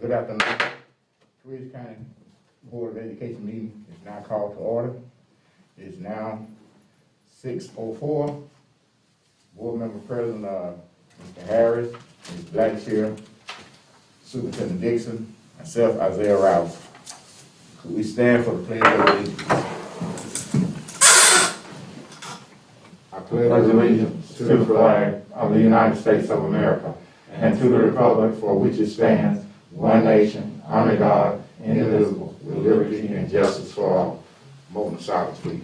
Good afternoon. Tweed County Board of Education meeting is now called to order. It's now 6:04. Board member present are Mr. Harris, Ms. Blackshear, Superintendent Dixon, myself, Isaiah Rouse. Could we stand for the pledge of allegiance? I pledge allegiance to the flag of the United States of America and to the republic for which it stands, one nation, under God, indivisible, with liberty and justice for all. Moment of silence, please.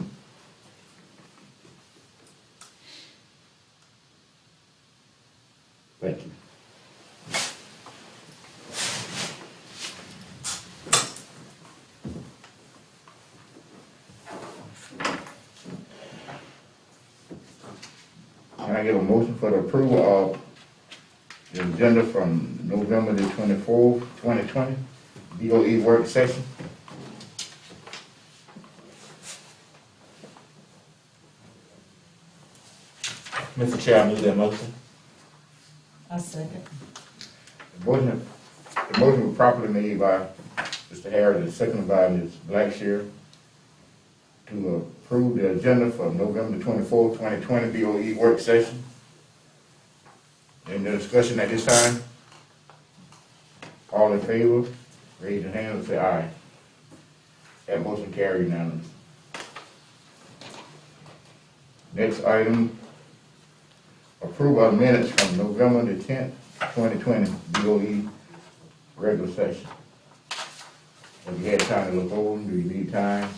Thank you. Can I get a motion for the approval of the agenda from November the 24th, 2020, DOE work session? Mr. Chair, I move that motion. I second. The motion was properly made by Mr. Harris and seconded by Ms. Blackshear to approve the agenda for November 24th, 2020 DOE work session. Any discussion at this time? All in favor, raise your hand and say aye. That motion carried unanimously. Next item, approval of minutes from November the 10th, 2020 DOE regular session. Have you had time to look over them? Do you need time?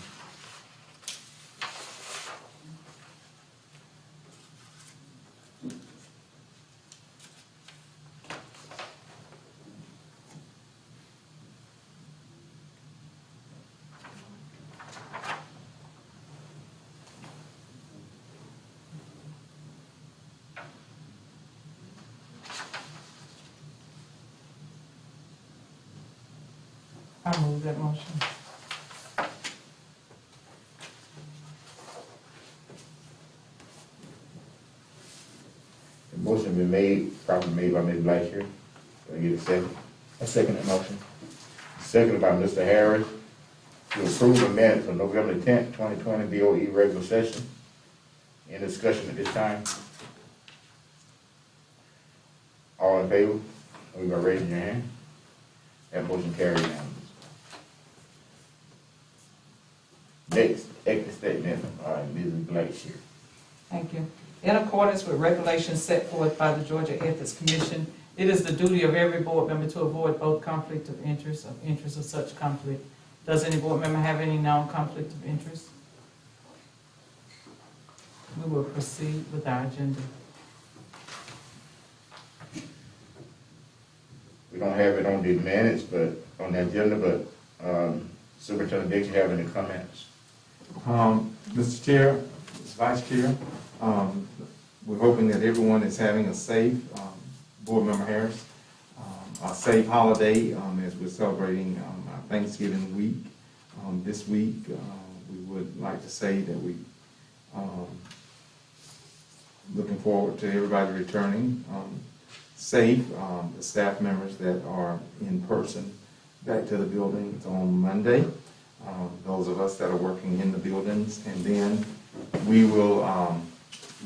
I move that motion. The motion been made, properly made by Ms. Blackshear. Can I get a second? I second that motion. Seconded by Mr. Harris to approve the minutes for November 10th, 2020 DOE regular session. Any discussion at this time? All in favor? Are you gonna raise your hand? That motion carried unanimously. Next, exit statement, Ms. Blackshear. Thank you. In accordance with regulations set forth by the Georgia Ethics Commission, it is the duty of every board member to avoid both conflict of interest of such conflict. Does any board member have any known conflict of interest? We will proceed with our agenda. We don't have it on the minutes, but on the agenda, but Superintendent Dixon, have any comments? Mr. Chair, Ms. Vice Chair, we're hoping that everyone is having a safe, Board Member Harris, a safe holiday as we're celebrating our Thanksgiving week. This week, we would like to say that we looking forward to everybody returning safe. The staff members that are in person back to the buildings on Monday. Those of us that are working in the buildings, and then we will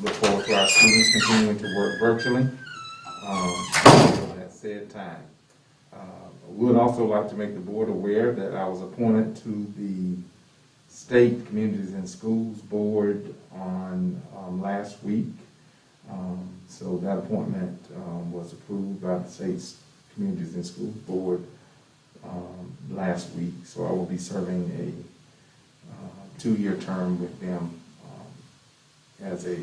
look forward to our students continuing to work virtually at said time. I would also like to make the board aware that I was appointed to the State Communities and Schools Board on last week. So that appointment was approved by the State's Communities and Schools Board last week. So I will be serving a 2-year term with them as a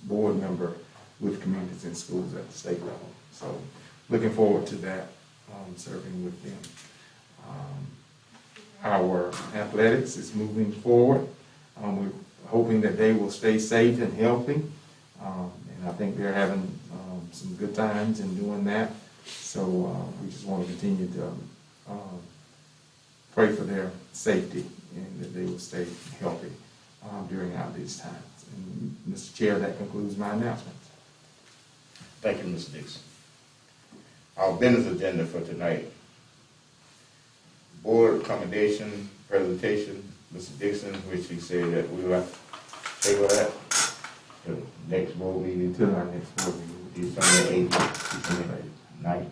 board member with Communities and Schools at the state level. So looking forward to that, serving with them. Our athletics is moving forward. We're hoping that they will stay safe and healthy. And I think they're having some good times in doing that. So we just want to continue to pray for their safety and that they will stay healthy during these times. And Mr. Chair, that concludes my announcements. Thank you, Mr. Dixon. Our business agenda for tonight board recommendation presentation, Mr. Dixon, which he said that we will have to table that to next board meeting, Until our next board meeting. December 8th, December 9th.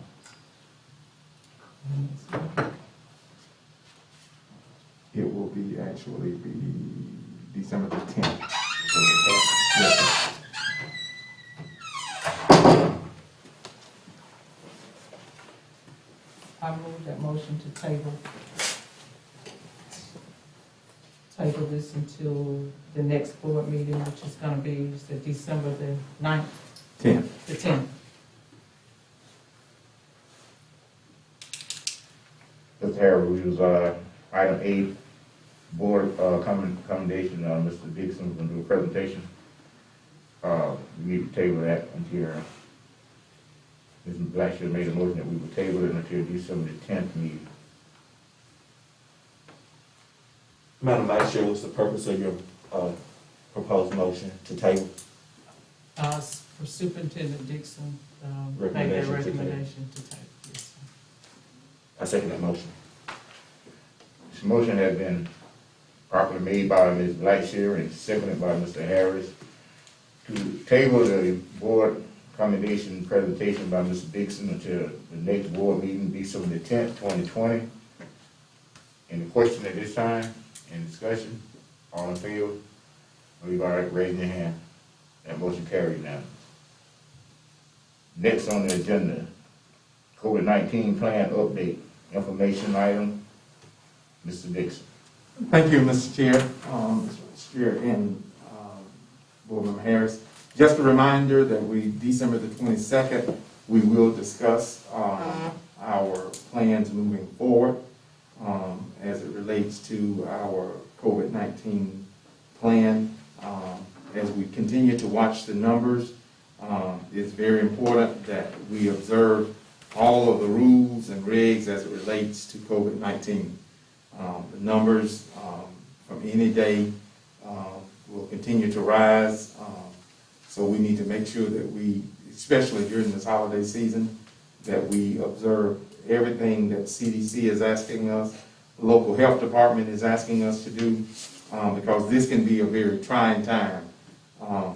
It will be actually be December the 10th. December 10th. Yes, sir. I move that motion to table this until the next board meeting, which is gonna be the December the 9th, 10th. the 10th. Mr. Harris, we was, item 8, board, commendation, Mr. Dixon was gonna do a presentation. We need to table that until, Ms. Blackshear made a motion that we would table it until December the 10th meeting. Madam Vice Chair, what's the purpose of your, proposed motion to table? For Superintendent Dixon, make that Recommendation to table. recommendation to table, yes, sir. I second that motion. This motion has been properly made by Ms. Blackshear and seconded by Mr. Harris to table the board commendation presentation by Mr. Dixon until the next board meeting, December the 10th, 2020. Any question at this time? Any discussion? All in favor? Leave by raising your hand. That motion carried now. Next on the agenda, COVID-19 plan update, information item, Mr. Dixon. Thank you, Mr. Chair, Mr. Vice Chair, and Board Member Harris. Just a reminder that December the 22nd, we will discuss our plans moving forward as it relates to our COVID-19 plan. As we continue to watch the numbers, it's very important that we observe all of the rules and regs as it relates to COVID-19. The numbers from any day will continue to rise, so we need to make sure that we, especially during this holiday season, that we observe everything that CDC is asking us, the local health department is asking us to do, because this can be a very trying time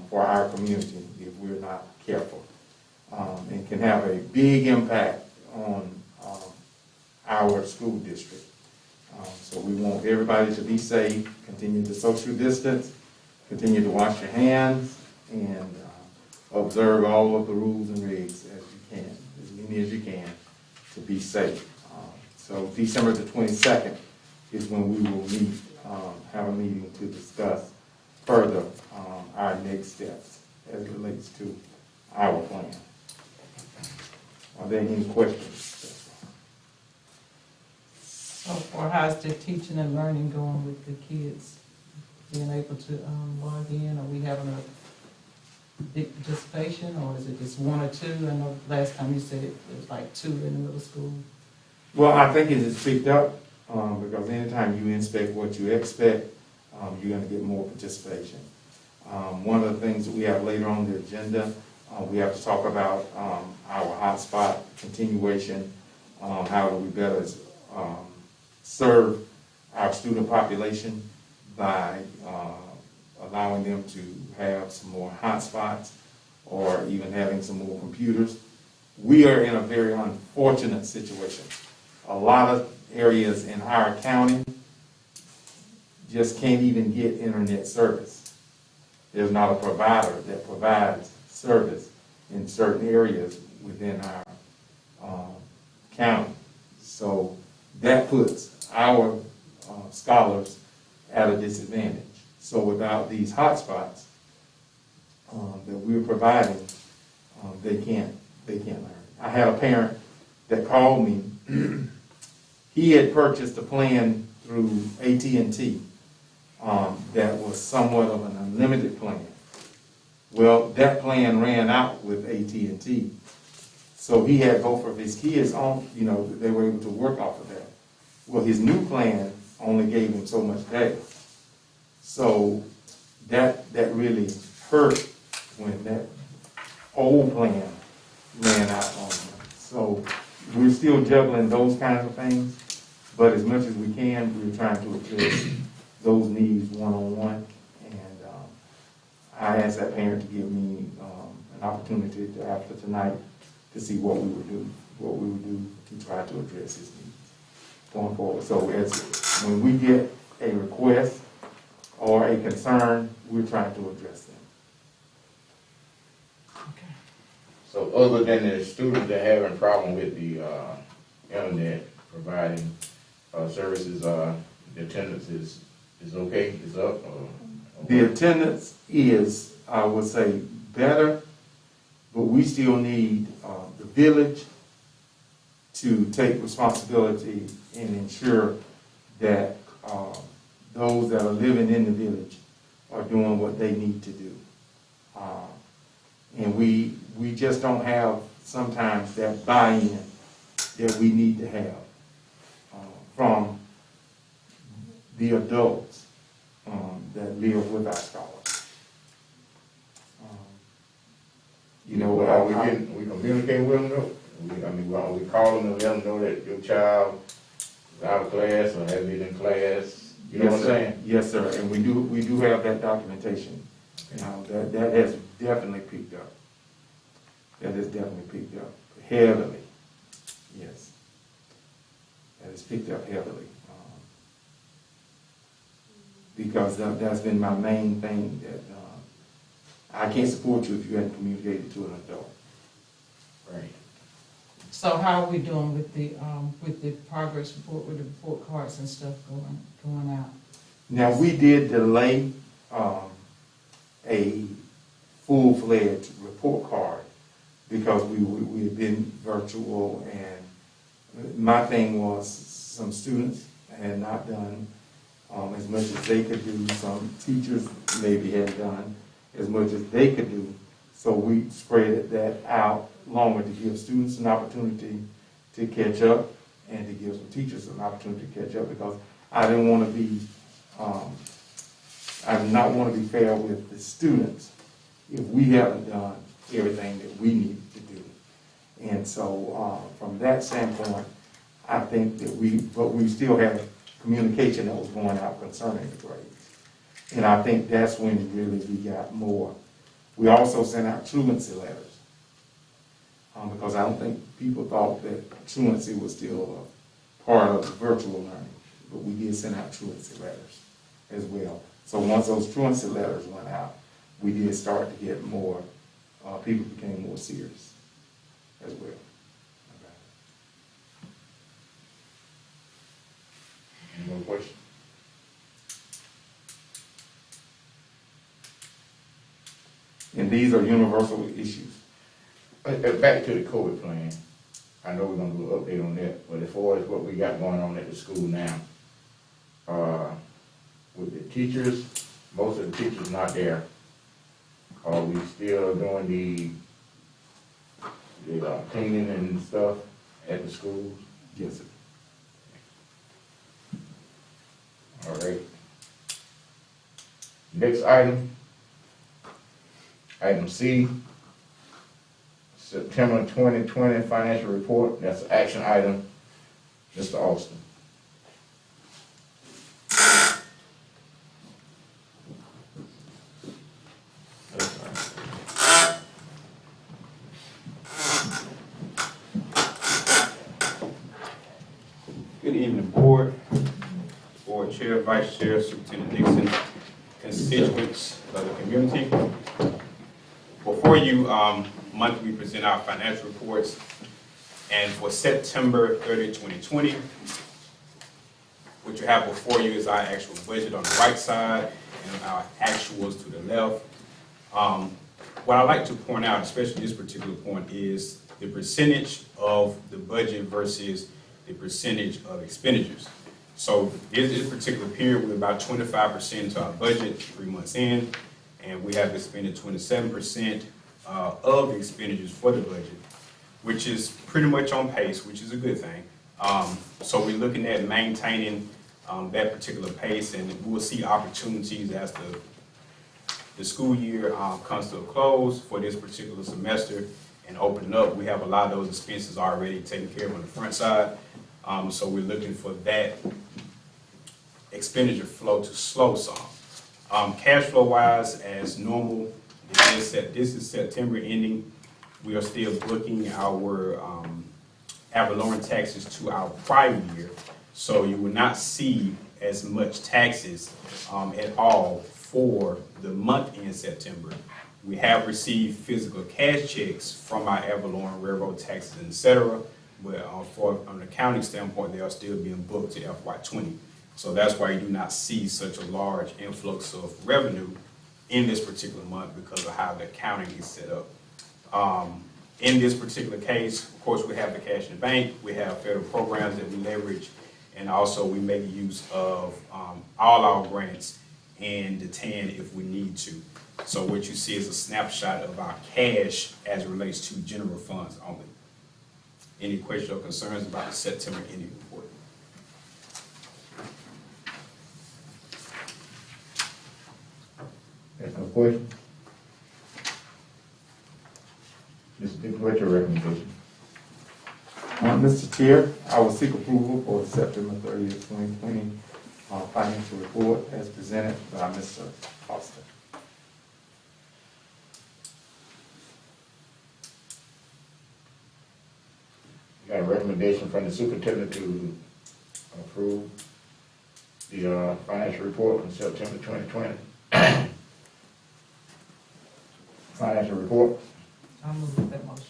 for our community if we're not careful, and can have a big impact on our school district. So we want everybody to be safe, continue to social distance, continue to wash your hands, and observe all of the rules and regs as you can, as many as you can, to be safe. So December the 22nd is when we will meet, have a meeting to discuss further our next steps as it relates to our plan. Are there any questions? So far, how's the teaching and learning going with the kids? Being able to log in, are we having a big participation, or is it just 1 or 2? I know last time you said it was like 2 in the middle school. Well, I think it has picked up, because anytime you inspect what you expect, you're going to get more participation. One of the things that we have later on the agenda, we have to talk about our hotspot continuation, how do we better serve our student population by allowing them to have some more hotspots or even having some more computers. We are in a very unfortunate situation. A lot of areas in our county just can't even get internet service. There's not a provider that provides service in certain areas within our county. So that puts our scholars at a disadvantage. So without these hotspots that we're providing, they can't learn. I had a parent that called me. He had purchased a plan through AT&T that was somewhat of an unlimited plan. Well, that plan ran out with AT&T, so he had both of his kids on. They were able to work off of that. Well, his new plan only gave him so much data. So that really hurt when that old plan ran out on him. So we're still juggling those kinds of things, But as much as we can, we're trying to address those needs one-on-one. And I asked that parent to give me an opportunity to, after tonight, to see what we would do to try to address his needs going forward. So when we get a request or a concern, we're trying to address them. Okay. So other than the students that having a problem with the internet providing services, the attendance is okay, is up? The attendance is, I would say, better, but we still need the village to take responsibility and ensure that those that are living in the village are doing what they need to do. And we just don't have sometimes that buy-in that we need to have from the adults that live with our scholars. We communicate with them though? We call them and let them know that your child is out of class or has been in class, you know what I'm saying? Yes, sir, and we do have that documentation. That has definitely picked up. That has definitely picked up heavily. Yes. That has picked up heavily. Because that's been my main thing, that I can't support you if you haven't communicated to an adult. Right. So how are we doing with the progress report, with the report cards and stuff going out? Now, we did delay a full-fledged report card because we had been virtual, and my thing was some students had not done as much as they could do. Some teachers maybe hadn't done as much as they could do. So we spread that out longer to give students an opportunity to catch up and to give some teachers an opportunity to catch up, because I didn't want to be, I did not want to be fair with the students if we haven't done everything that we needed to do. And so from that standpoint, I think that we still had communication that was going out concerning the grades. And I think that's when really we got more. We also sent out truancy letters because I don't think people thought that truancy was still a part of the virtual learning, but we did send out truancy letters as well. So once those truancy letters went out, we did start to get more, people became more serious as well. Any more questions? And these are universal issues. Back to the COVID plan. I know we're gonna do an update on that, but as far as what we got going on at the school now, with the teachers, most of the teachers not there. Are we still doing the cleaning and stuff at the schools? Yes, sir. All right. Next item. Item C, September 2020 financial report. That's an action item. Mr. Austin. Good evening, board chair, vice chair, Superintendent Dixon, constituents of the community. Before you, monthly, we present our financial reports, and for September 30, 2020, what you have before you is our actual budget on the right side and our actuals to the left. What I'd like to point out, especially this particular point, is the percentage of the budget versus the percentage of expenditures. So this particular period, we're about 25% to our budget 3 months in, and we have expended 27% of the expenditures for the budget, which is pretty much on pace, which is a good thing. So we're looking at maintaining that particular pace, and we will see opportunities as the school year comes to a close for this particular semester and opening up. We have a lot of those expenses already taken care of on the front side. So we're looking for that expenditure flow to slow some. Cash flow wise, as normal, this is September ending. We are still booking our ad valorem taxes to our prior year. So you will not see as much taxes at all for the month in September. We have received physical cash checks from our ad valorem, railroad taxes, etc. But from an accounting standpoint, they are still being booked to FY20. So that's why you do not see such a large influx of revenue in this particular month because of how the accounting is set up. In this particular case, of course, we have the cash in the bank, we have federal programs that we leverage, and also we make use of all our grants and the TAN if we need to. So what you see is a snapshot of our cash as it relates to general funds only. Any questions or concerns about the September ending report? There's no question. Mr. Dixon, what's your recommendation? Mr. Chair, I will seek approval for the September 30th, 2020 financial report as presented by Mr. Foster. Got a recommendation from the superintendent to approve the financial report from September 2020. Financial report. I'll move that motion.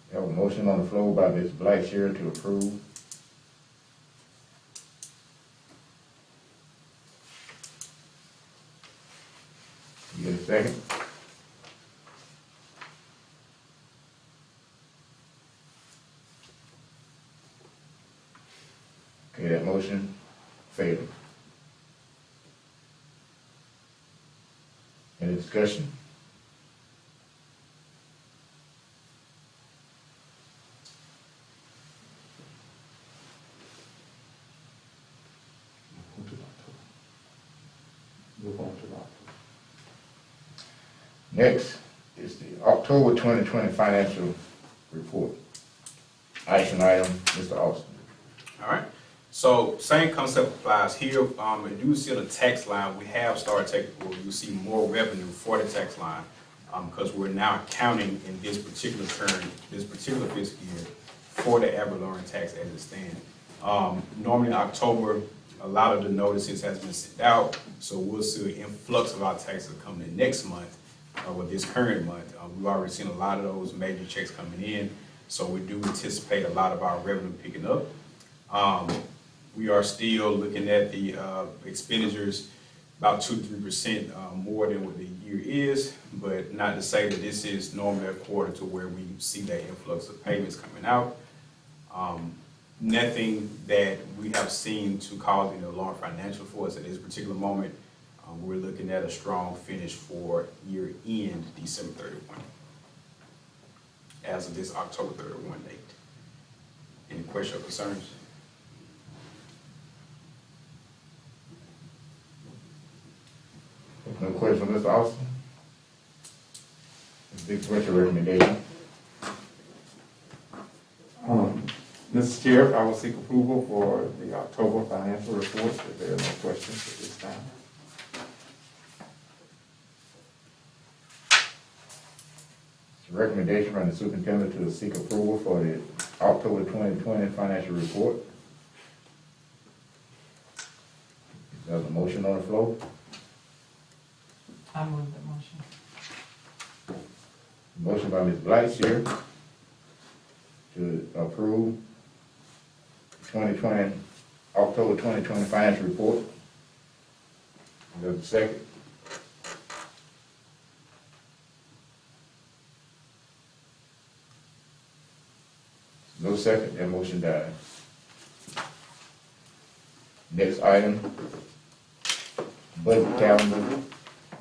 We have a motion on the floor by Ms. Blackshear to approve. You get a second? Okay, that motion failed. Any discussion? Move on to October. Next is the October 2020 financial report. Action item, Mr. Austin. All right. So same concept applies here. If you see on the tax line, we have started taking, well, you see more revenue for the tax line because we're now counting in this particular term, this particular fiscal year for the ad valorem tax as it stands. Normally in October, a lot of the notices has been sent out, so we'll see an influx of our taxes coming in next month or this current month. We've already seen a lot of those major checks coming in, so we do anticipate a lot of our revenue picking up. We are still looking at the expenditures about 2 to 3% more than what the year is, but not to say that this is normally a quarter to where we see that influx of payments coming out. Nothing that we have seen to cause any alarm financial for us at this particular moment. We're looking at a strong finish for year end December 31 as of this October 31 date. Any questions or concerns? No question, Mr. Austin? Ms. Dixon, what's your recommendation? Mr. Chair, I will seek approval for the October financial report if there are no questions at this time. It's a recommendation from the superintendent to seek approval for the October 2020 financial report. There's a motion on the floor. I move that motion. Motion by Ms. Blackshear to approve 2020, October 2020 financial report. There's a second. No second, that motion dies. Next item, budget calendar,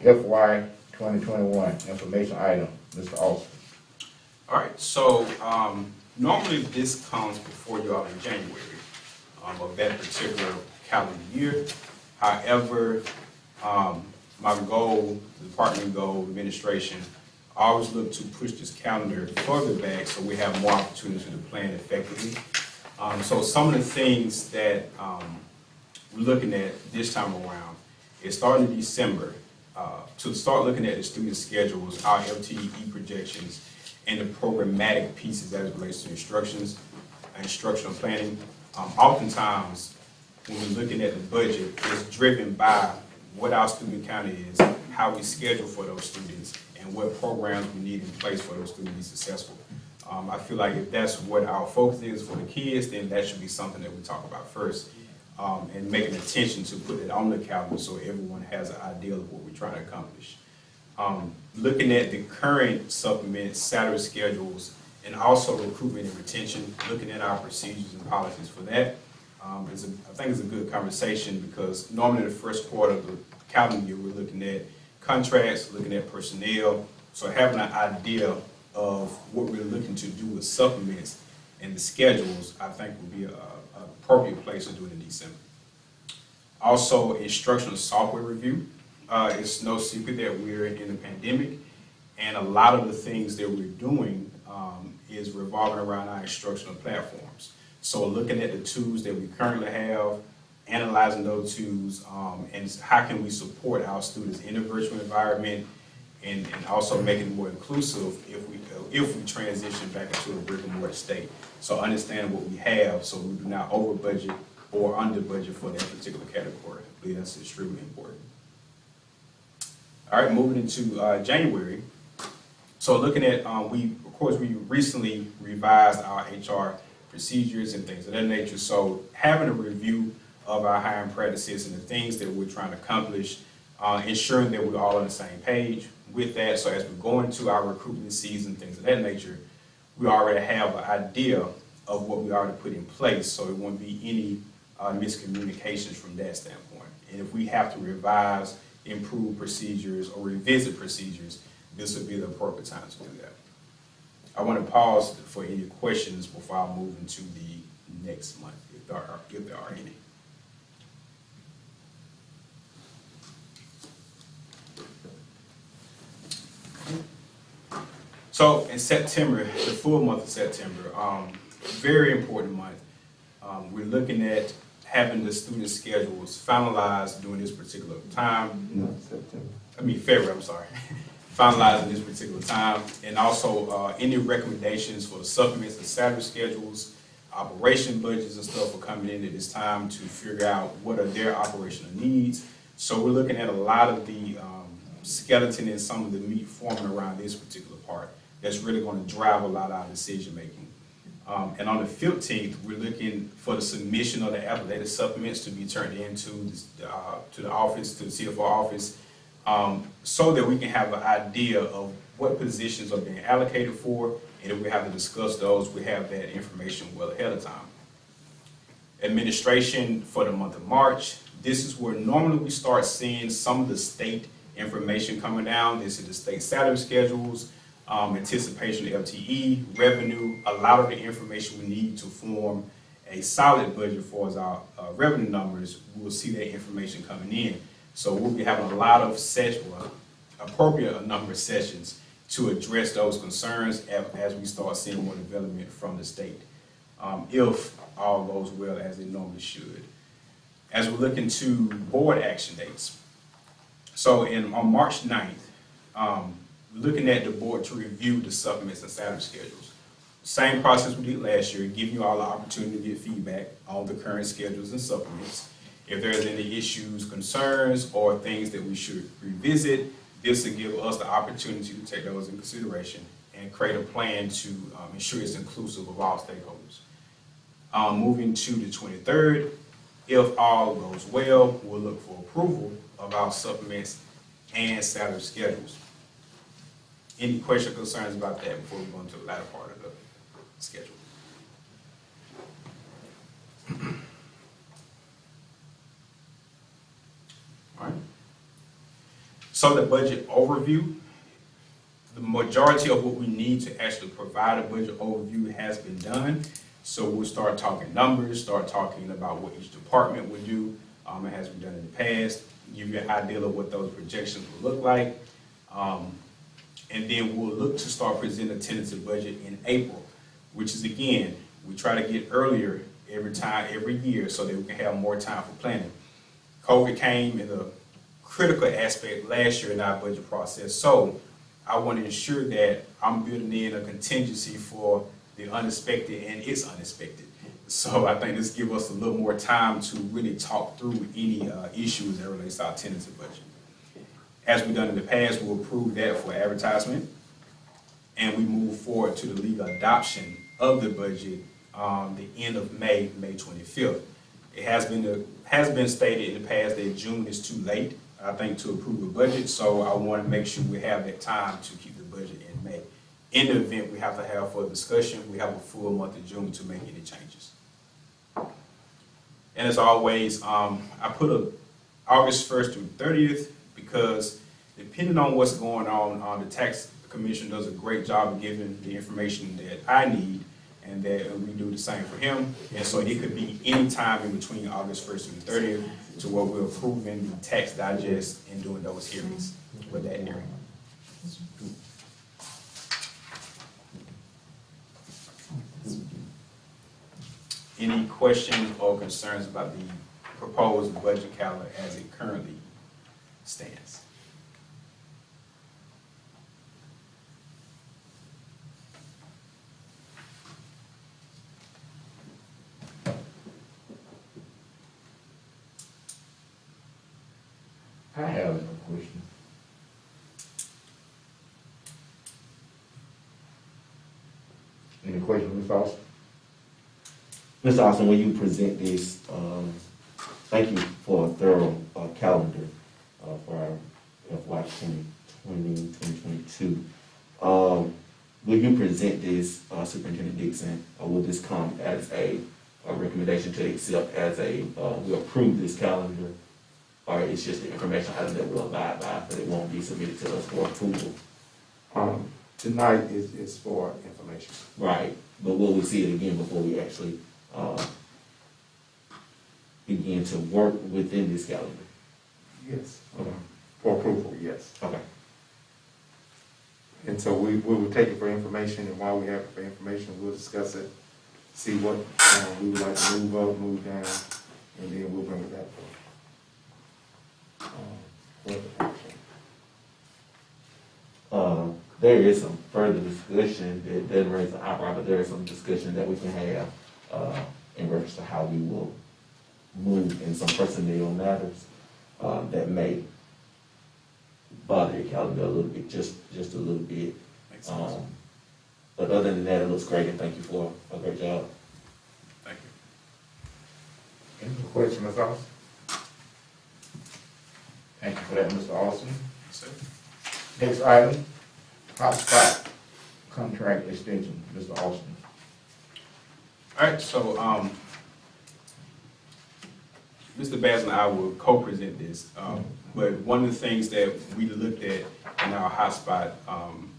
FY 2021, information item, Mr. Austin. All right, so normally this comes before you all in January of that particular calendar year. However, my goal, the department goal, administration, I always look to push this calendar further back so we have more opportunity to plan effectively. So some of the things that we're looking at this time around is starting in December, to start looking at the student schedules, our FTE projections, and the programmatic pieces as it relates to instructional planning. Oftentimes, when we're looking at the budget, it's driven by what our student count is, how we schedule for those students, and what programs we need in place for those students to be successful. I feel like if that's what our focus is for the kids, then that should be something that we talk about first, and make an attention to put it on the calendar so everyone has an idea of what we're trying to accomplish. Looking at the current supplement salary schedules and also recruitment and retention, looking at our procedures and policies for that, I think it's a good conversation because normally the first quarter of the calendar year, we're looking at contracts, looking at personnel, so having an idea of what we're looking to do with supplements and the schedules, I think would be an appropriate place to do it in December. Also, instructional software review. It's no secret that we're in a pandemic, and a lot of the things that we're doing is revolving around our instructional platforms. So looking at the tools that we currently have, analyzing those tools, and how can we support our students in a virtual environment, and also making it more inclusive if we transition back into a brick and mortar state. So understand what we have so we do not over budget or under budget for that particular category. I believe that's extremely important. All right, moving into January. So looking at, we recently revised our HR procedures and things of that nature. So having a review of our hiring practices and the things that we're trying to accomplish, ensuring that we're all on the same page with that. So as we go into our recruitment season, things of that nature, we already have an idea of what we already put in place. So it won't be any miscommunications from that standpoint. And if we have to revise, improve procedures or revisit procedures, this would be the appropriate time to do that. I want to pause for any questions before I move into the next month, if there are any. So in September, the full month of September, very important month. We're looking at having the student schedules finalized during this particular time. No, September. February, I'm sorry. Finalizing this particular time, and also any recommendations for the supplements and salary schedules, operation budgets and stuff are coming in at this time to figure out what are their operational needs. So we're looking at a lot of the skeleton and some of the meat forming around this particular part. That's really going to drive a lot of our decision making. And on the 15th, we're looking for the submission of the athletic supplements to be turned into to the office, to the CFO office, so that we can have an idea of what positions are being allocated for, and if we have to discuss those, we have that information well ahead of time. Administration for the month of March. This is where normally we start seeing some of the state information coming down. This is the state salary schedules, anticipation of FTE, revenue, a lot of the information we need to form a solid budget for our revenue numbers. We'll see that information coming in. So we'll be having a lot of appropriate number of sessions to address those concerns as we start seeing more development from the state, if all goes well as it normally should. As we look into board action dates. So on March 9th, looking at the board to review the supplements and salary schedules. Same process we did last year, giving you all the opportunity to get feedback on the current schedules and supplements. If there's any issues, concerns, or things that we should revisit, this will give us the opportunity to take those in consideration and create a plan to ensure it's inclusive of all stakeholders. Moving to the 23rd, if all goes well, we'll look for approval of our supplements and salary schedules. Any questions or concerns about that before we go into the latter part of the schedule? All right. So the budget overview, the majority of what we need to actually provide a budget overview has been done. So we'll start talking numbers, start talking about what each department would do. It has been done in the past. give you an idea of what those projections will look like. And then we'll look to start presenting a tentative budget in April, which is, again, we try to get earlier every year so that we can have more time for planning. COVID came in a critical aspect last year in our budget process, so I want to ensure that I'm building in a contingency for the unexpected, and it's unexpected. So I think this gives us a little more time to really talk through any issues that relates to our tentative budget. As we've done in the past, we'll approve that for advertisement, and we move forward to the legal adoption of the budget the end of May 25th. It has been stated in the past that June is too late, I think, to approve a budget, so I want to make sure we have that time to keep the budget in May. In the event we have to have for discussion, we have a full month of June to make any changes. And as always, I put August 1st through 30th because depending on what's going on, the tax commission does a great job of giving the information that I need, and that we do the same for him. And so it could be any time in between August 1st through the 30th to where we're approving the tax digest and doing those hearings with that area. Any questions or concerns about the proposed budget calendar as it currently stands? I have no question. Any questions, Ms. Austin? Mr. Austin, when you present this, thank you for a thorough calendar for our FY 2022. Will you present this, Superintendent Dixon, or will this come as a recommendation to accept as we approve this calendar, or it's just the information item that we'll abide by, but it won't be submitted to us for approval? Tonight is for information. Right, but will we see it again before we actually begin to work within this calendar? Yes. Okay. For approval, yes. Okay. And so we will take it for information, and while we have it for information, we'll discuss it, see what we would like to move up, move down, and then we'll bring it back for action. There is some further discussion, it doesn't raise an eyebrow, but there is some discussion that we can have in reference to how we will move in some personnel matters that may bother your calendar a little bit, just a little bit. But other than that, it looks great, and thank you for a great job. Thank you. Any questions, Ms. Austin? Thank you for that, Mr. Austin. Sir. Next item, hotspot contract extension, Mr. Austin. All right, so Mr. Bass and I will co-present this, but one of the things that we looked at in our hotspot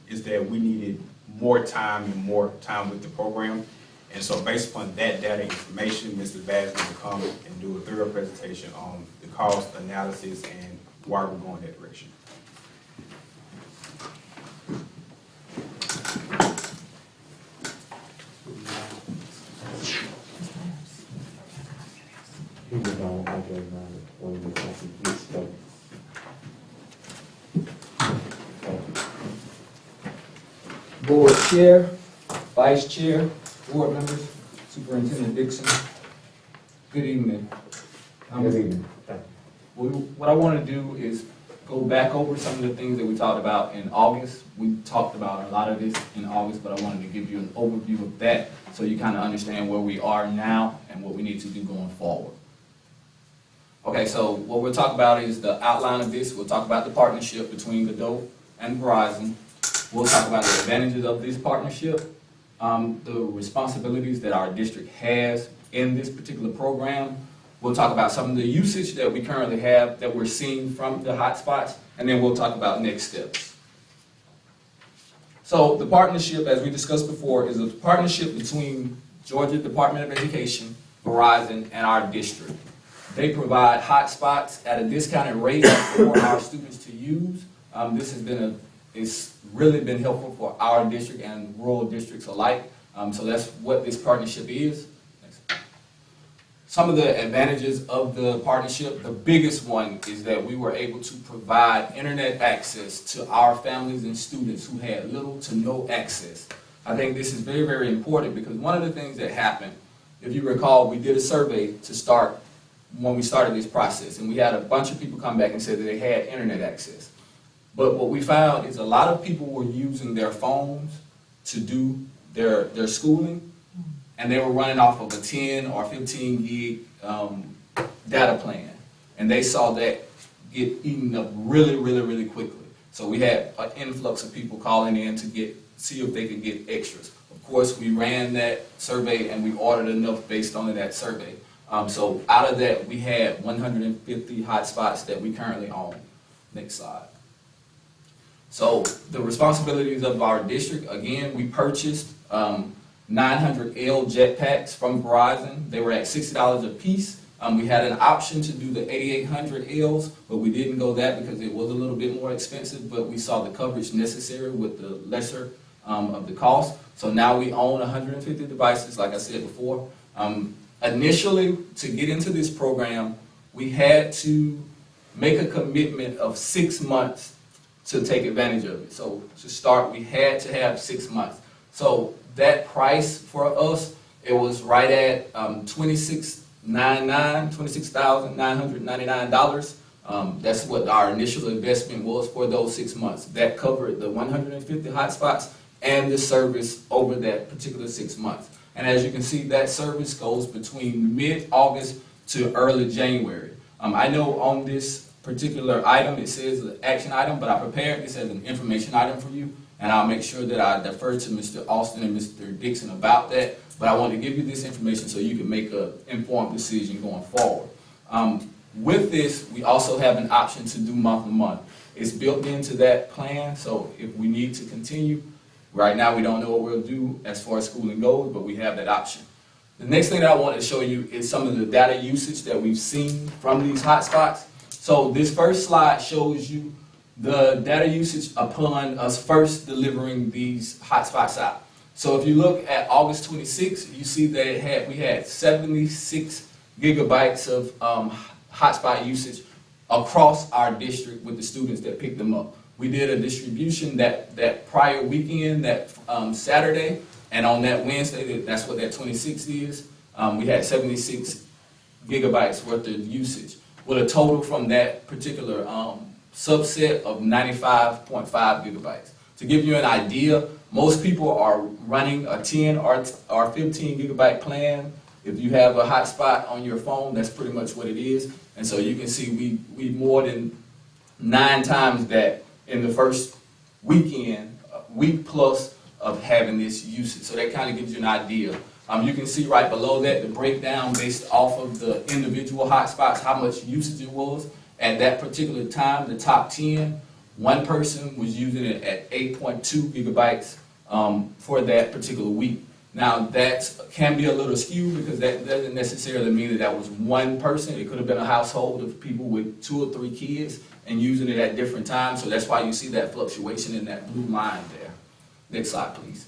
is that we needed more time with the program. And so based upon that data information, Mr. Bass will come and do a thorough presentation on the cost analysis and why we're going that direction. Board Chair, Vice Chair, Board members, Superintendent Dixon, good evening. Good evening. What I want to do is go back over some of the things that we talked about in August. We talked about a lot of this in August, but I wanted to give you an overview of that so you kind of understand where we are now and what we need to do going forward. Okay, so what we'll talk about is the outline of this. We'll talk about the partnership between Godot and Verizon. We'll talk about the advantages of this partnership, the responsibilities that our district has in this particular program. We'll talk about some of the usage that we currently have that we're seeing from the hotspots, and then we'll talk about next steps. So the partnership, as we discussed before, is a partnership between Georgia Department of Education, Verizon, and our district. They provide hotspots at a discounted rate for our students to use. This has been it's really been helpful for our district and rural districts alike. So that's what this partnership is. Next. Some of the advantages of the partnership, the biggest one is that we were able to provide internet access to our families and students who had little to no access. I think this is very, very important because one of the things that happened, if you recall, we did a survey to start when we started this process, and we had a bunch of people come back and say that they had internet access. But what we found is a lot of people were using their phones to do their schooling, and they were running off of a 10 or 15 gig data plan. And they saw that get eaten up really, really, really quickly. So we had an influx of people calling in to see if they could get extras. Of course, we ran that survey and we ordered enough based on that survey. So out of that, we had 150 hotspots that we currently own. Next slide. So the responsibilities of our district, again, we purchased 900L jetpacks from Verizon. They were at $60 a piece. We had an option to do the 8800Ls, but we didn't go that because it was a little bit more expensive, but we saw the coverage necessary with the lesser of the cost. So now we own 150 devices, like I said before. Initially, to get into this program, we had to make a commitment of 6 months to take advantage of it. So to start, we had to have 6 months. So that price for us, it was right at $26,999. That's what our initial investment was for those 6 months. That covered the 150 hotspots and the service over that particular 6 months. And as you can see, that service goes between mid-August to early January. I know on this particular item, it says the action item, but I prepared this as an information item for you, and I'll make sure that I defer to Mr. Austin and Mr. Dixon about that. But I want to give you this information so you can make an informed decision going forward. With this, we also have an option to do month-to-month. It's built into that plan, so if we need to continue, right now we don't know what we'll do as far as schooling goes, but we have that option. The next thing that I want to show you is some of the data usage that we've seen from these hotspots. So this first slide shows you the data usage upon us first delivering these hotspots out. So if you look at August 26th, you see that we had 76 gigabytes of hotspot usage across our district with the students that picked them up. We did a distribution that prior weekend, that Saturday, and on that Wednesday, that's what that 26 is, we had 76 gigabytes worth of usage, with a total from that particular subset of 95.5 gigabytes. To give you an idea, most people are running a 10 or 15 gigabyte plan. If you have a hotspot on your phone, that's pretty much what it is. And so you can see we more than 9 times that in the first weekend, week plus of having this usage. So that kind of gives you an idea. You can see right below that the breakdown based off of the individual hotspots, how much usage it was. At that particular time, the top 10, one person was using it at 8.2 gigabytes for that particular week. Now that can be a little skewed because that doesn't necessarily mean that was one person. It could have been a household of people with 2 or 3 kids and using it at different times. So that's why you see that fluctuation in that blue line there. Next slide, please.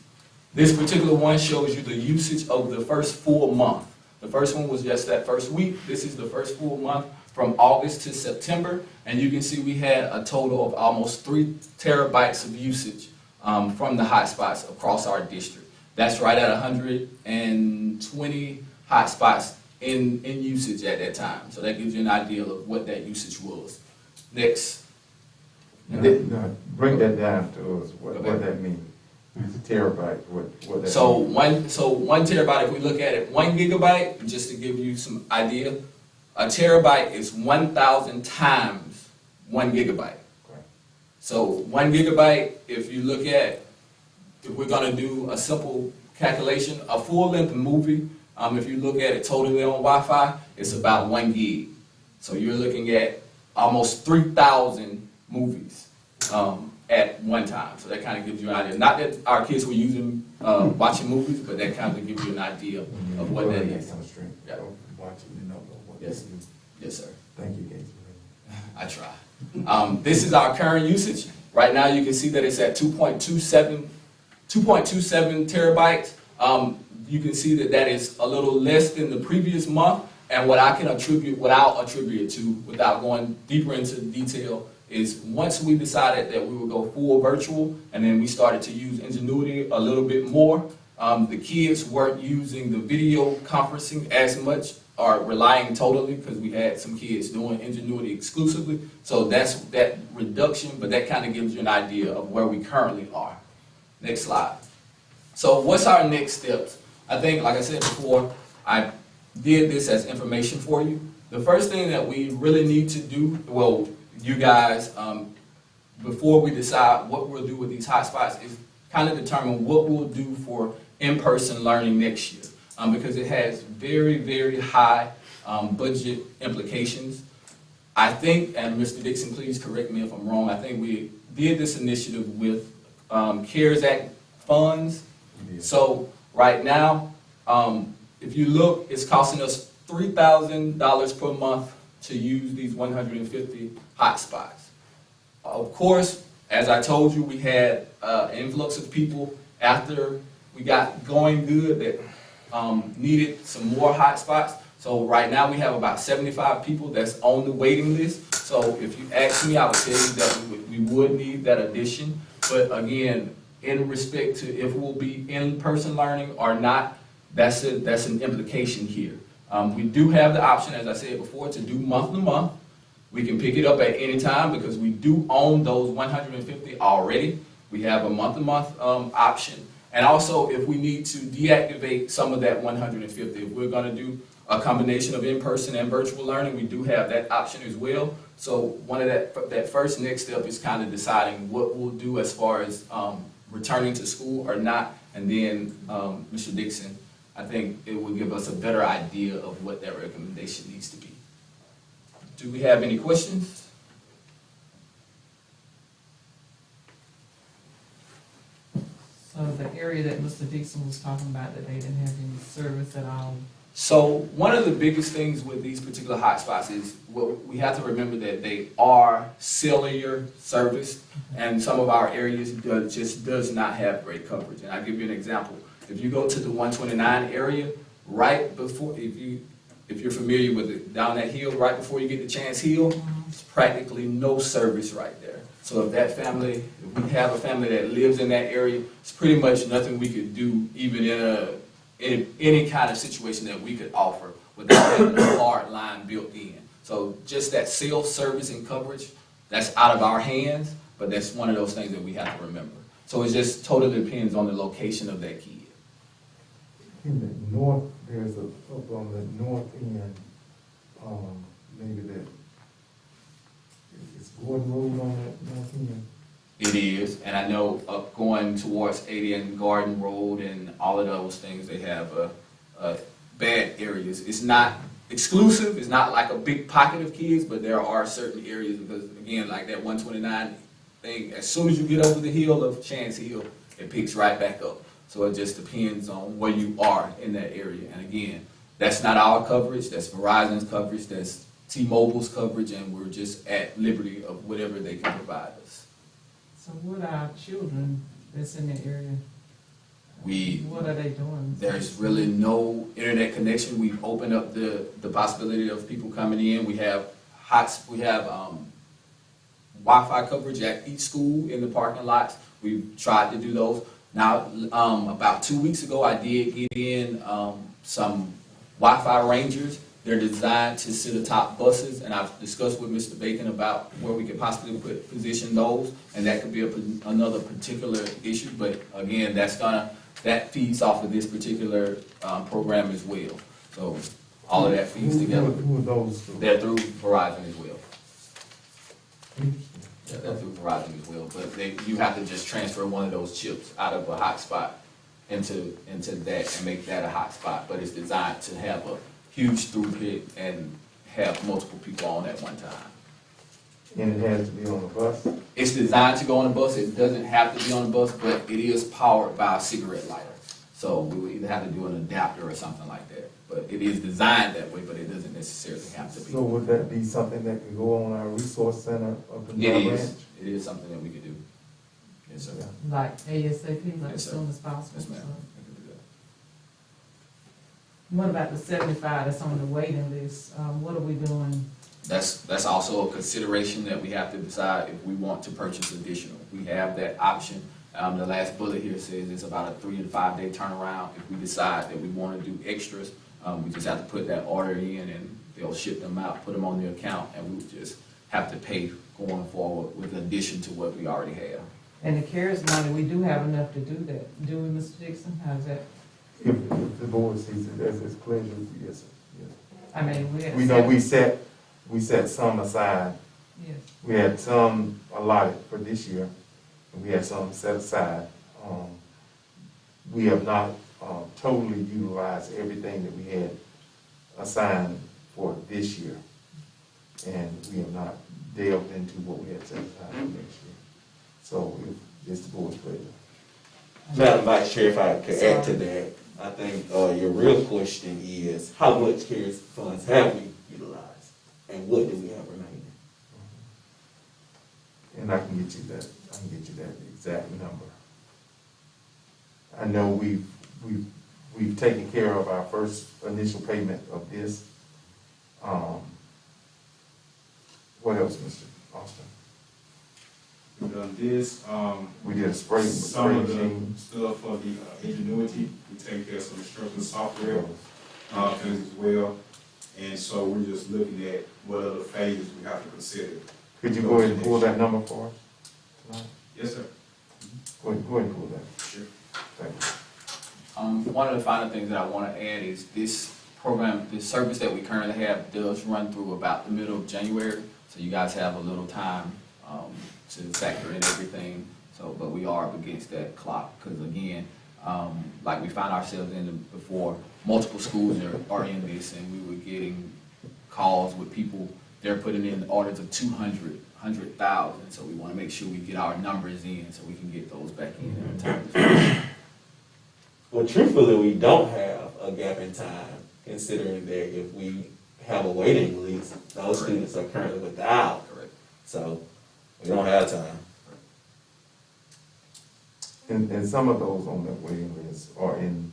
This particular one shows you the usage of the first full month. The first one was just that first week. This is the first full month from August to September. And you can see we had a total of almost 3 terabytes of usage from the hotspots across our district. That's right at 120 hotspots in usage at that time. So that gives you an idea of what that usage was. Next. Now, break that down to us, what that means. It's a terabyte, what that means. So one terabyte, if we look at it, 1 gigabyte, just to give you some idea, a terabyte is 1,000 times 1 gigabyte. Okay. So 1 gigabyte, if you look at, if we're gonna do a simple calculation, a full-length movie, if you look at it totally on Wi-Fi, it's about 1 gig. So you're looking at almost 3,000 movies at one time. So that kind of gives you an idea. Not that our kids were using watching movies, but that kind of gives you an idea of what that is. Yeah. Watching, you know what Yes. Yes, sir. Thank you, Gates. I try. This is our current usage. Right now, you can see that it's at 2.27 terabytes. You can see that that is a little less than the previous month. And what I'll attribute it to, without going deeper into detail, is once we decided that we would go full virtual, and then we started to use Ingenuity a little bit more, the kids weren't using the video conferencing as much, or relying totally, because we had some kids doing Ingenuity exclusively. So that's that reduction, but that kind of gives you an idea of where we currently are. Next slide. So what's our next steps? I think, like I said before, I did this as information for you. The first thing that we really need to do, well, you guys, before we decide what we'll do with these hotspots, is kind of determine what we'll do for in-person learning next year. Because it has very, very high budget implications. I think, and Mr. Dixon, please correct me if I'm wrong, I think we did this initiative with CARES Act funds. Yeah. So right now, if you look, it's costing us $3,000 per month to use these 150 hotspots. Of course, as I told you, we had an influx of people after we got going good that needed some more hotspots. So right now we have about 75 people that's on the waiting list. So if you ask me, I would tell you that we would need that addition. But again, in respect to if we'll be in-person learning or not, that's an implication here. We do have the option, as I said before, to do month to month. We can pick it up at any time because we do own those 150 already. We have a month to month option. And also, if we need to deactivate some of that 150, if we're going to do a combination of in-person and virtual learning, we do have that option as well. So one of that first next step is kind of deciding what we'll do as far as returning to school or not. And then, Mr. Dixon, I think it will give us a better idea of what that recommendation needs to be. Do we have any questions? So the area that Mr. Dixon was talking about, that they didn't have any service at all. So one of the biggest things with these particular hotspots is, well, we have to remember that they are cellular serviced, and some of our areas just does not have great coverage. And I'll give you an example. If you go to the 129 area, right before, if you're familiar with it, down that hill, right before you get to Chance Hill, there's practically no service right there. So if that family, if we have a family that lives in that area, it's pretty much nothing we could do, even in any kind of situation that we could offer without having a hard line built in. So just that self-service and coverage, that's out of our hands, but that's one of those things that we have to remember. So it just totally depends on the location of that kid. In the north, there's up on the north end, maybe that, is Gordon Road on that north end? It is, and I know up going towards 80 and Garden Road and all of those things, they have bad areas. It's not exclusive, it's not like a big pocket of kids, but there are certain areas because, again, like that 129 thing, as soon as you get over the hill of Chance Hill, it picks right back up. So it just depends on where you are in that area. And again, that's not our coverage, that's Verizon's coverage, that's T-Mobile's coverage, and we're just at liberty of whatever they can provide us. So what are our children that's in the area? What are they doing? There's really no internet connection. We've opened up the possibility of people coming in. We have Wi-Fi coverage at each school in the parking lots. We've tried to do those. Now, about 2 weeks ago, I did get in some Wi-Fi Rangers. They're designed to sit atop buses, and I've discussed with Mr. Bacon about where we could possibly position those, and that could be another particular issue. But again, that feeds off of this particular program as well. So all of that feeds together. Who are those? They're through Verizon as well. Yeah, they're through Verizon as well, but you have to just transfer one of those chips out of a hotspot into that and make that a hotspot. But it's designed to have a huge throughput and have multiple people on at one time. And it has to be on a bus? It's designed to go on a bus. It doesn't have to be on a bus, but it is powered by a cigarette lighter. So we would either have to do an adapter or something like that. But it is designed that way, but it doesn't necessarily have to be. So would that be something that could go on our resource center up in It Dry is, Branch? it is something that we could do. Yes, sir. Yeah. Like ASAP, like Yes, as sir. soon as possible. Yes, ma'am. So, We can do that. what about the 75 that's on the waiting list? What are we doing? That's also a consideration that we have to decide if we want to purchase additional. We have that option. The last bullet here says it's about a 3 to 5 day turnaround. If we decide that we want to do extras, we just have to put that order in and they'll ship them out, put them on the account, and we would just have to pay going forward with addition to what we already have. And the CARES money, we do have enough to do that. Do we, Mr. Dixon? How's that? If the board sees it as its pleasure, yes, sir. Yes. I mean, we had. We know we set some aside. Yes. We had some allotted for this year, and we had some set aside. We have not totally utilized everything that we had assigned for this year. And we have not delved into what we had set aside for next year. So if it's the board's pleasure. Madam Vice Chair, if I could add to that, I think your real question is, how much CARES funds have we utilized? And what do we have remaining? And I can get you that exact number. I know we've taken care of our first initial payment of this. What else, Mr. Austin? We've done this, We did a spray some of the machine. stuff for the ingenuity, we take care of some instructional software, things as well. And so we're just looking at what other phases we have to consider. Could you go ahead and pull that number for us tonight? Yes, sir. Go ahead and pull that. Sure. Thank you. One of the final things that I want to add is this program, this service that we currently have does run through about the middle of January. So you guys have a little time to factor in everything. So, but we are up against that clock because again, like we found ourselves in before, multiple schools are in this, and we were getting calls with people, they're putting in orders of 200, 100,000. So we want to make sure we get our numbers in so we can get those back in time. Well, truthfully, we don't have a gap in time, considering that if we have a waiting list, those students are currently without. Correct. So we don't have time. And some of those on that waiting list are in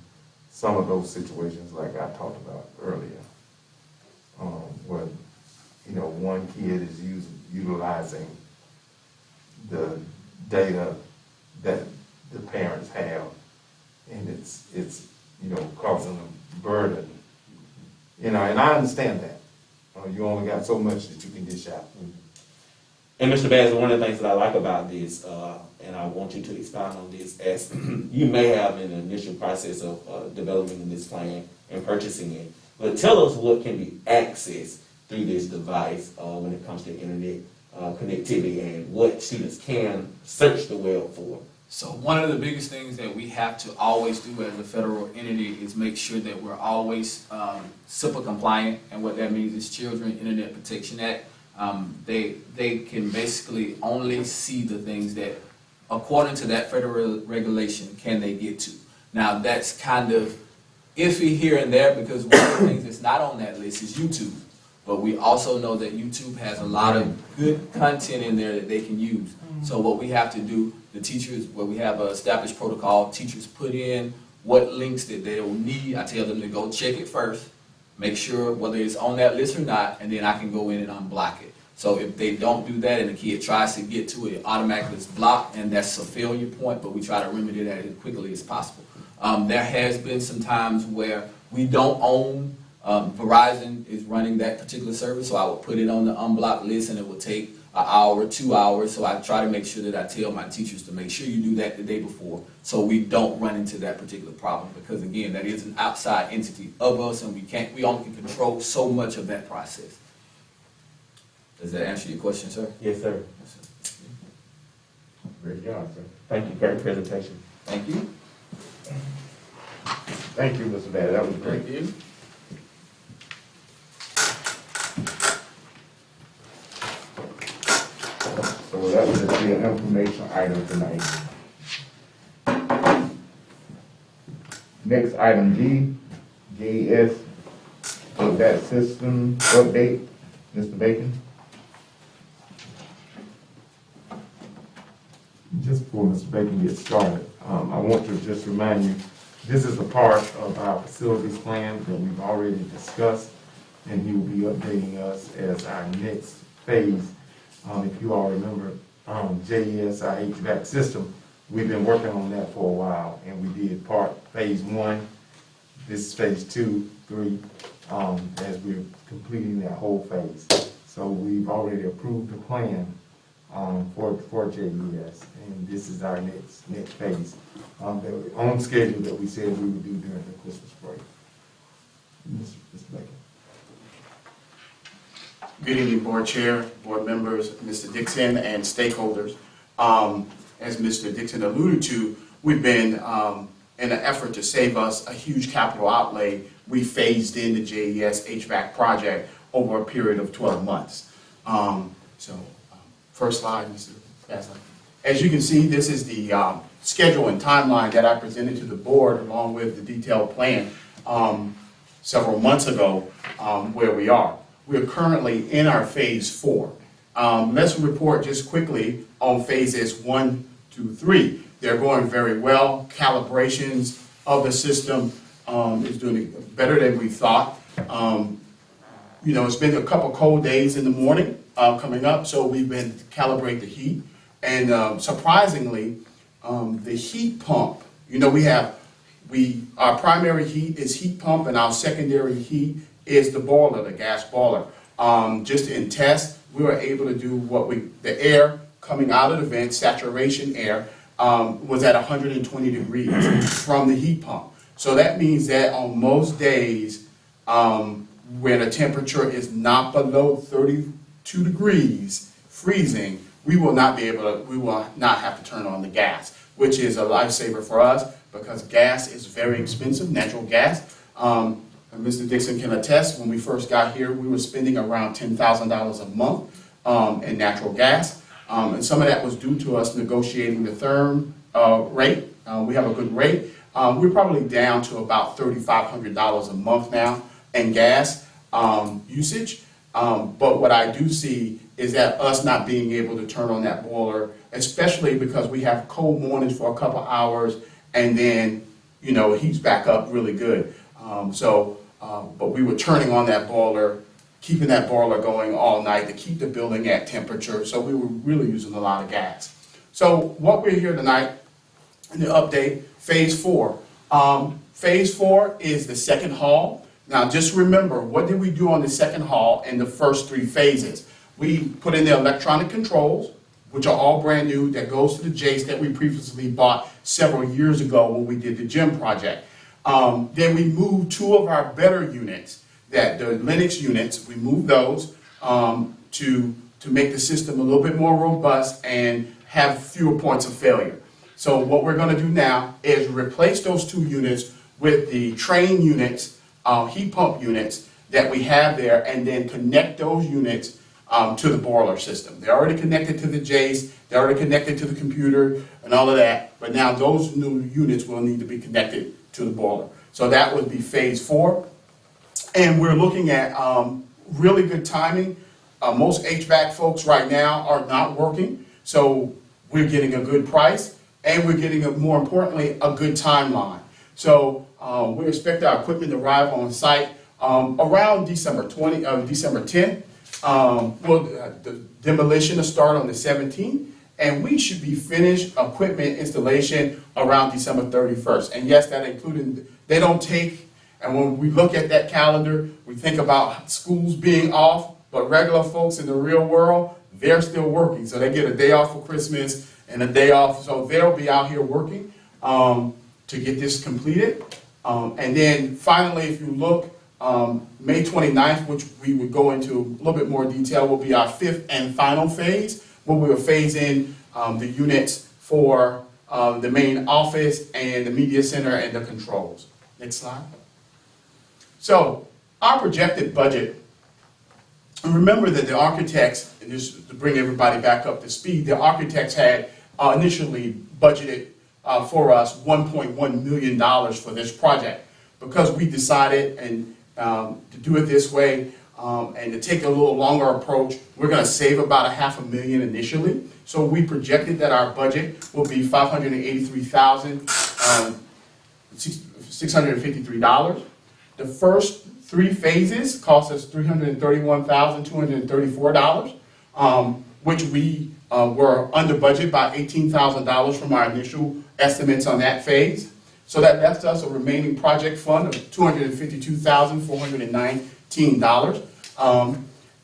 some of those situations like I talked about earlier. Where, you know, one kid is utilizing the data that the parents have, and it's you know, causing a burden. You know, and I understand that. You only got so much that you can dish out. And Mr. Bass, one of the things that I like about this, and I want you to expound on this, as you may have in the initial process of developing this plan and purchasing it, but tell us what can be accessed through this device when it comes to internet connectivity and what students can search the web for. So one of the biggest things that we have to always do as a federal entity is make sure that we're always SIPA compliant, and what that means is Children Internet Protection Act. They can basically only see the things that, according to that federal regulation, can they get to. Now that's kind of iffy here and there because one of the things that's not on that list is YouTube. But we also know that YouTube has a lot of good content in there that they can use. So what we have to do, the teachers, where we have an established protocol, teachers put in what links that they'll need. I tell them to go check it first, make sure whether it's on that list or not, and then I can go in and unblock it. So if they don't do that and the kid tries to get to it, it automatically is blocked, and that's a failure point, but we try to remedy that as quickly as possible. There has been some times where we don't own, Verizon is running that particular service, so I would put it on the unblocked list and it would take an hour, 2 hours, so I try to make sure that I tell my teachers to make sure you do that the day before so we don't run into that particular problem, because again, that is an outside entity of us and we only can control so much of that process. Does that answer your question, sir? Yes, sir. Yes, sir. Great job, sir. Thank you. Great presentation. Thank you. Thank you, Mr. Bass, that was great. Thank you. So that was just an information item tonight. Next, item G, JES, of that system update, Mr. Bacon. Just before Mr. Bacon gets started, I want to just remind you, this is a part of our facilities plan that we've already discussed, and he will be updating us as our next phase. If you all remember, JES, our HVAC system, we've been working on that for a while, and we did phase 1, this is phase 2, 3, as we're completing that whole phase. So we've already approved the plan for JES, and this is our next phase. On schedule that we said we would do during the Christmas break. Mr. Bacon. Good evening, Board Chair, Board members, Mr. Dixon, and stakeholders. As Mr. Dixon alluded to, we've been, in an effort to save us a huge capital outlay, we phased in the JES HVAC project over a period of 12 months. First slide, Mr. Bassler. As you can see, this is the schedule and timeline that I presented to the board along with the detailed plan several months ago where we are. We are currently in our phase 4. Let's report just quickly on phases 1, 2, 3. They're going very well. Calibrations of the system is doing better than we thought. It's been a couple cold days in the morning coming up, so we've been calibrate the heat. And surprisingly, the heat pump, our primary heat is heat pump, and our secondary heat is the boiler, the gas boiler. Just in test, we were able to do the air coming out of the vent, saturation air, was at 120 degrees from the heat pump. So that means that on most days, when the temperature is not below 32 degrees, freezing, we will not have to turn on the gas, which is a lifesaver for us because gas is very expensive, natural gas. Mr. Dixon can attest, when we first got here, we were spending around $10,000 a month in natural gas. And some of that was due to us negotiating the therm rate. We have a good rate. We're probably down to about $3,500 a month now in gas usage. But what I do see is that us not being able to turn on that boiler, especially because we have cold mornings for a couple hours and then, it heats back up really good. But we were turning on that boiler, keeping that boiler going all night to keep the building at temperature. So we were really using a lot of gas. So what we're here tonight in the update, phase 4. Phase 4 is the second hall. Now just remember, what did we do on the second hall in the first 3 phases? We put in the electronic controls, which are all brand new, that goes to the Jace that we previously bought several years ago when we did the gym project. Then we moved 2 of our better units, the Linux units, we moved those to make the system a little bit more robust and have fewer points of failure. So what we're going to do now is replace those 2 units with the train units, heat pump units that we have there, and then connect those units to the boiler system. They're already connected to the Jace, they're already connected to the computer and all of that, but now those new units will need to be connected to the boiler. So that would be phase 4. And we're looking at really good timing. Most HVAC folks right now are not working, so we're getting a good price, and we're getting, more importantly, a good timeline. So we expect our equipment to arrive on site around December 10th. The demolition will start on the 17th, and we should be finished equipment installation around December 31st. And yes, that included, they don't take, and when we look at that calendar, we think about schools being off, but regular folks in the real world, they're still working. So they get a day off for Christmas and a day off, so they'll be out here working to get this completed. And then finally, if you look, May 29th, which we would go into a little bit more detail, will be our 5th and final phase, where we will phase in the units for the main office and the media center and the controls. Next slide. So our projected budget, and remember that the architects, and just to bring everybody back up to speed, the architects had initially budgeted for us $1.1 million for this project. Because we decided to do it this way and to take a little longer approach, we're going to save about $500,000 initially. So we projected that our budget will be $583,653. The first 3 phases cost us $331,234, which we were under budget by $18,000 from our initial estimates on that phase. So that left us a remaining project fund of $252,419.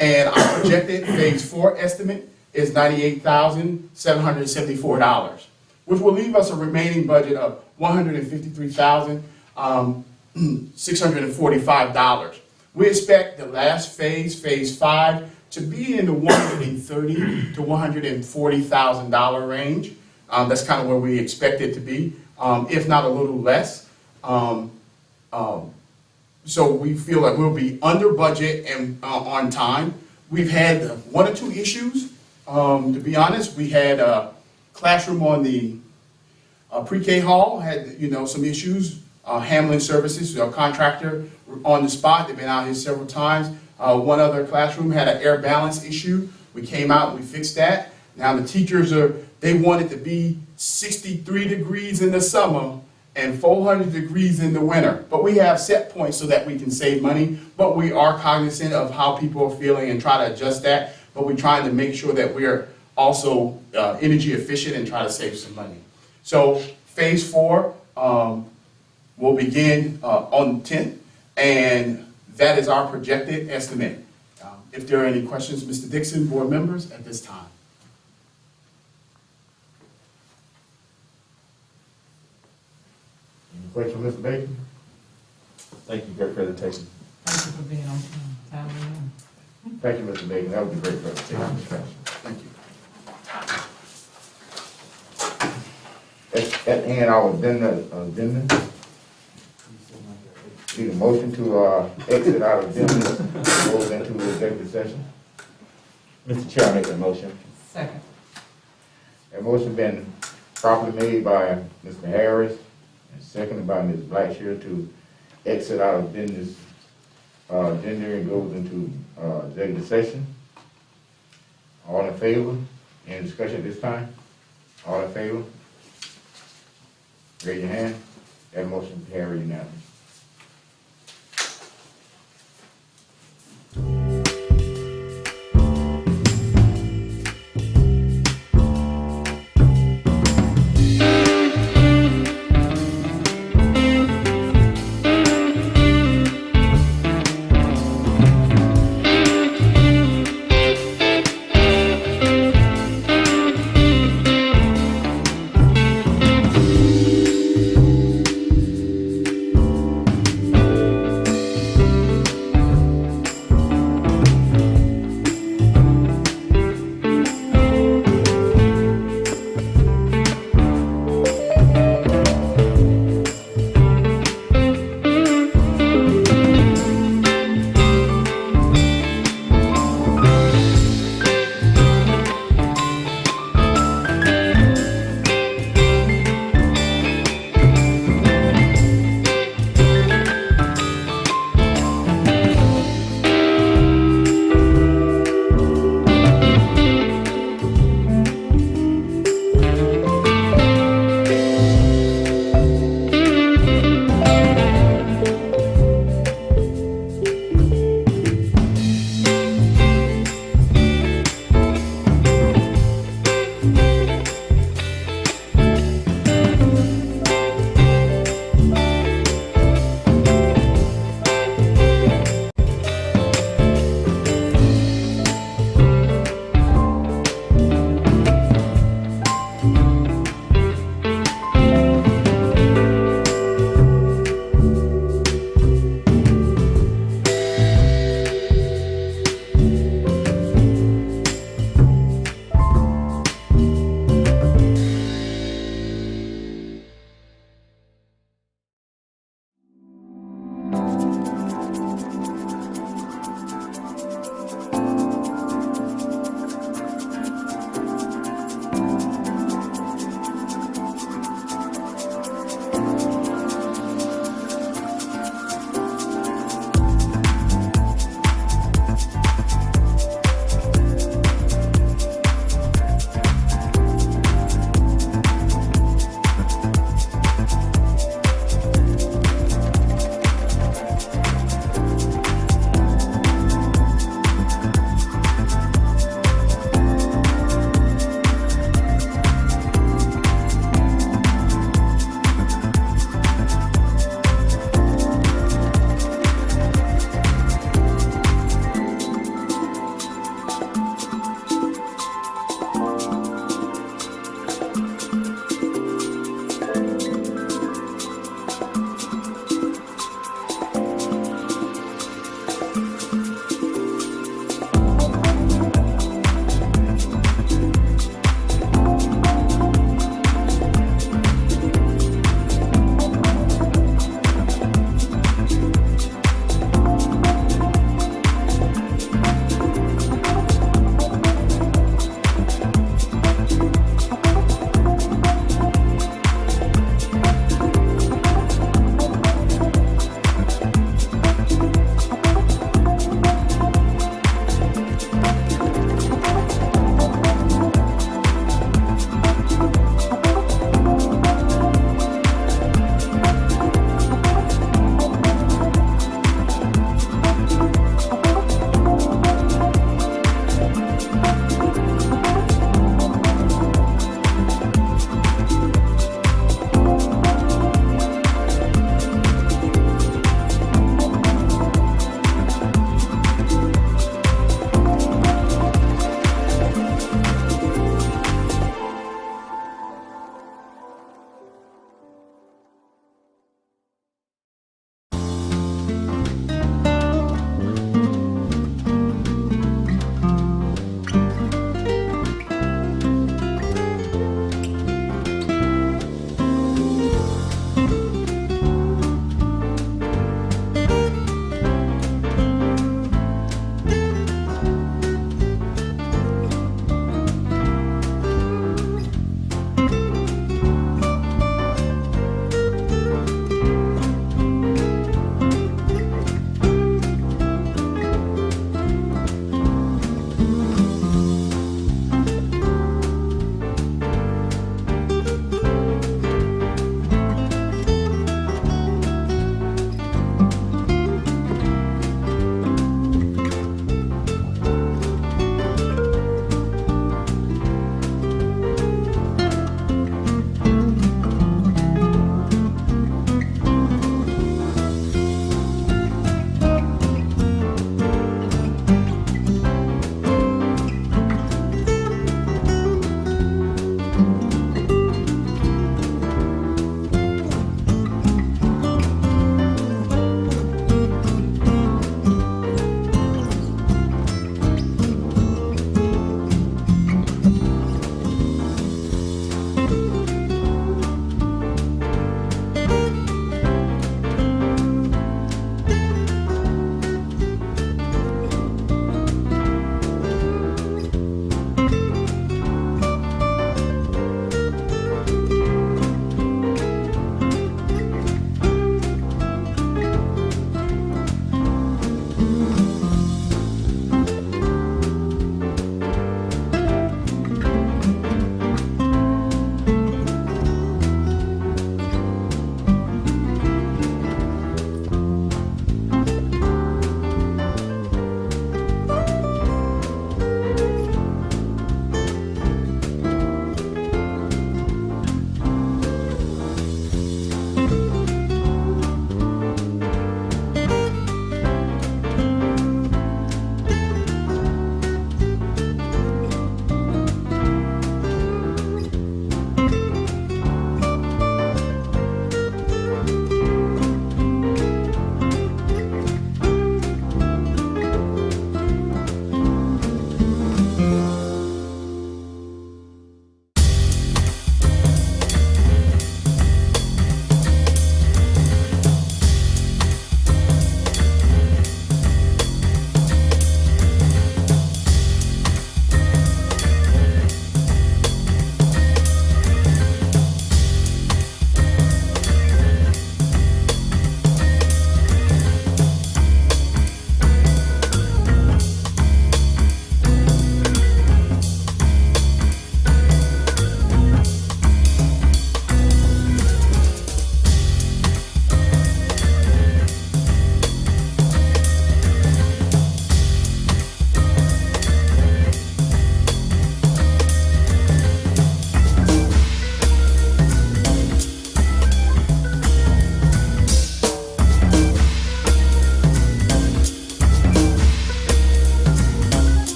And our projected phase 4 estimate is $98,774, which will leave us a remaining budget of $153,645. We expect the last phase, phase 5, to be in the $130,000 to $140,000 range. That's kind of where we expect it to be, if not a little less. So we feel like we'll be under budget and on time. We've had 1 or 2 issues. To be honest, we had a classroom on the pre-K hall, had some issues. Hamlin Services, a contractor on the spot. They've been out here several times. 1 other classroom had an air balance issue. We came out, we fixed that. Now the teachers they want it to be 63 degrees in the summer and 400 degrees in the winter. But we have set points so that we can save money, but we are cognizant of how people are feeling and try to adjust that. But we're trying to make sure that we're also energy efficient and try to save some money. So phase 4 will begin on the 10th, and that is our projected estimate. If there are any questions, Mr. Dixon, board members, at this time. Any questions, Mr. Baker? Thank you, great presentation. Thank you for being on time. Thank you, Mr. Baker. That was a great presentation. Thank you. At hand, our agenda. Need a motion to exit out of agenda, go into executive session. Mr. Chair, I make that motion. Second. That motion been properly made by Mr. Harris and seconded by Ms. Blackshear to exit out of business agenda and goes into executive session. All in favor? Any discussion at this time? All in favor? Raise your hand. That motion carried unanimously.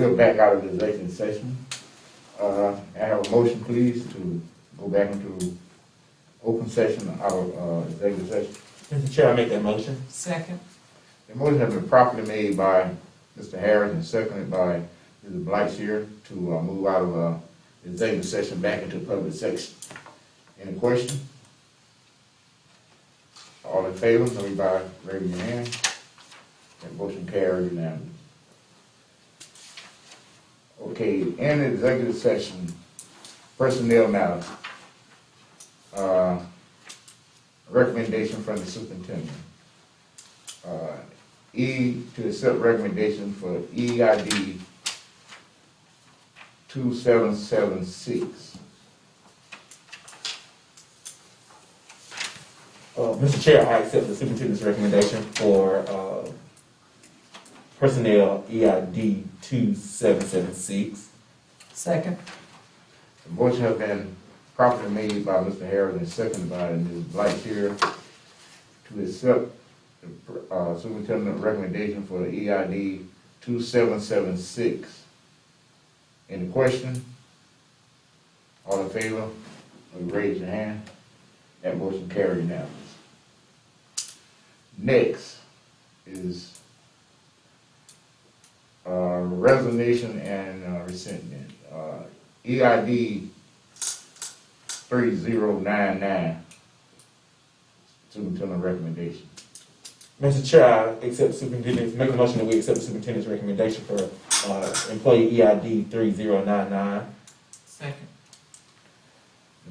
we're back out of the executive session. I have a motion, please, to go back into open session, our executive session. Mr. Chair, I make that motion. Second. The motion has been properly made by Mr. Harris and seconded by Mrs. Blackshear to move out of executive session back into public section. Any question? All in favor, notify by raising your hand. That motion carried unanimously. Okay, in executive session, personnel matters. Recommendation from the superintendent. To accept recommendation for EID 2776. Mr. Chair, I accept the superintendent's recommendation for personnel EID 2776. Second. The motion has been properly made by Mr. Harris and seconded by Ms. Blackshear to accept the superintendent's recommendation for the EID 2776. Any question? All in favor, raise your hand. That motion carried now. Next is resignation and resentment. EID 3099, superintendent recommendation. Mr. Chair, I accept superintendent's, make a motion that we accept the superintendent's recommendation for employee EID 3099. Second.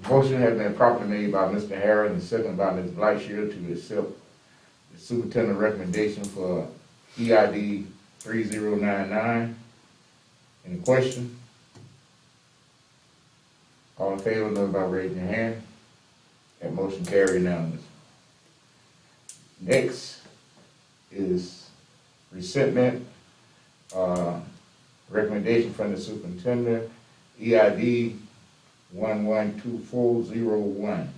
The motion has been properly made by Mr. Harris and seconded by Ms. Blackshear to accept the superintendent recommendation for EID 3099. Any question? All in favor, notify by raising your hand. That motion carried unanimously. Next is resentment, recommendation from the superintendent, EID 112401.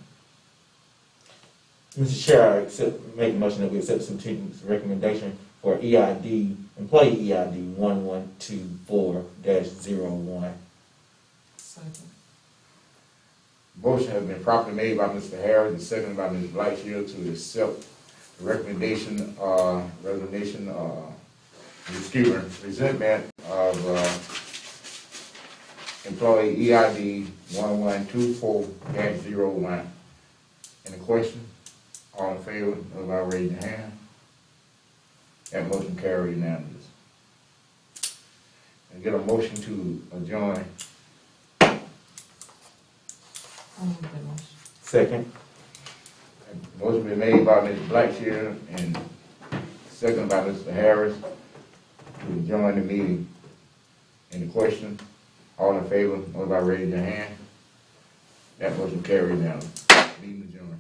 Mr. Chair, I make a motion that we accept the superintendent's recommendation for EID, employee EID 1124-01. Second. Motion has been properly made by Mr. Harris and seconded by Ms. Blackshear to accept the recommendation, resentment of employee EID 1124-01. Any question? All in favor, notify by raising your hand. That motion carried unanimously. And get a motion to adjourn. I'll move that motion. Second. Motion been made by Mr. Blackshear and seconded by Mr. Harris to adjourn the meeting. Any question? All in favor, notify by raising your hand. That motion carried now. Meeting adjourned.